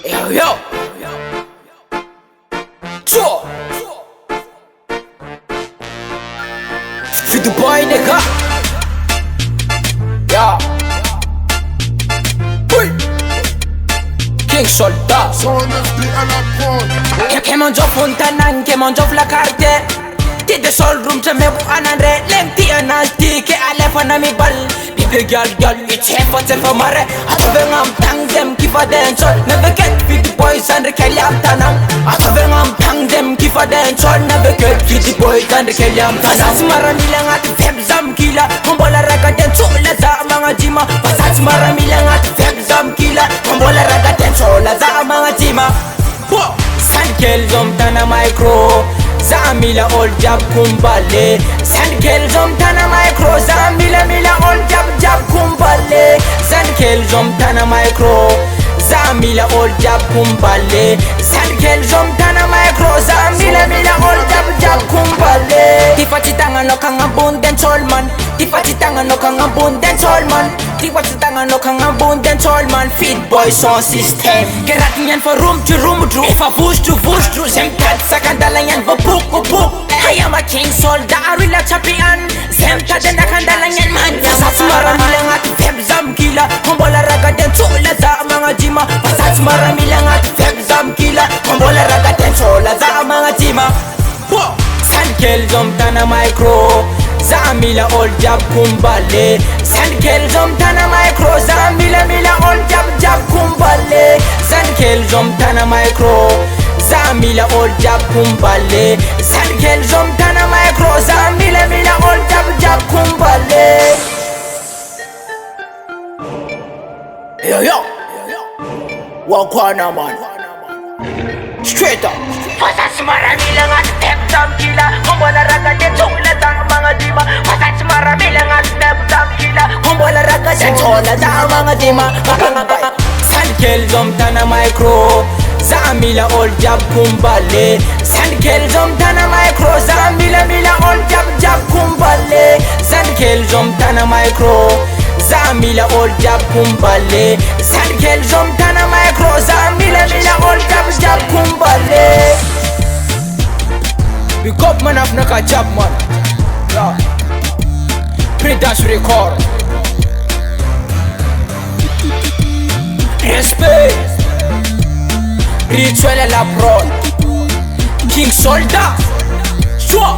Yo yo Joe Fidyboy nigga Yeah Oui King soldat Che mangio fontanan, che mangio la carte Ti de sol room to me anandre Lenti anasti ke alefana mi bal Bibi girl it's here for mare Atove ngam tang dem kifa dancehall Never get Fidyboy Zandry Kely amtanam Atove ngam tang dem kifa dancehall Never get Fidyboy Zandry Kely amtanam Pasats maramilang ati feb zam kila Mambola raga dancehall za mga jima Pasats maramilang ati feb zam kila Mambola raga dancehall za mga jima Zandry Kely zomtana micro Zamila all jab kumbale Zandry Kely zomtana micro Zamila all jab kumbale Zandry Kely zomtana micro Zamila all jab kumbale Zandry Kely zomtana micro Zamila all jab kumbale Tifa chitanga no kanga bun dancehall man Tifa chitanga no kanga bun dancehall man Tifa chitanga no kanga bun dancehall man Fidyboy son system Geratin yan for room to room dru Ifa vush to Zem kat sakandala yan for book I am a king soldier arila champion Zem kat nakandala yan man Pasats maramilang ati feb zam kila Mambola raga dancehall za mga jima Pasats maramilang ati feb zam kila Mambola raga dancehall za mga jima Zandry Kely zomtana micro Zamila all jab kumbale Zandry Kely zomtana micro Zamila all jab kumbale Zandry Kely zomtana micro Zamila all jab kumbale Zandry Kely zomtana micro Zamila all jab kumbale Yo Wakwana man Straight up Pasats maramilang at step zam kila Mambola raga dancehall za mga jima Pasats maramilang at step zam kila Mambola raga dancehall za mga jima Zandry Kely zomtana micro Zamila all jab kumbale Zandry Kely zomtana micro Zamila all jab kumbale Zandry Kely zomtana micro Zamila all jab kumbale Zandry Kely zomtana micro Zamila all jab kumbale Big up man af naka jab man Yeah Pre-dash record Respect Rituel la prod King soldat Choix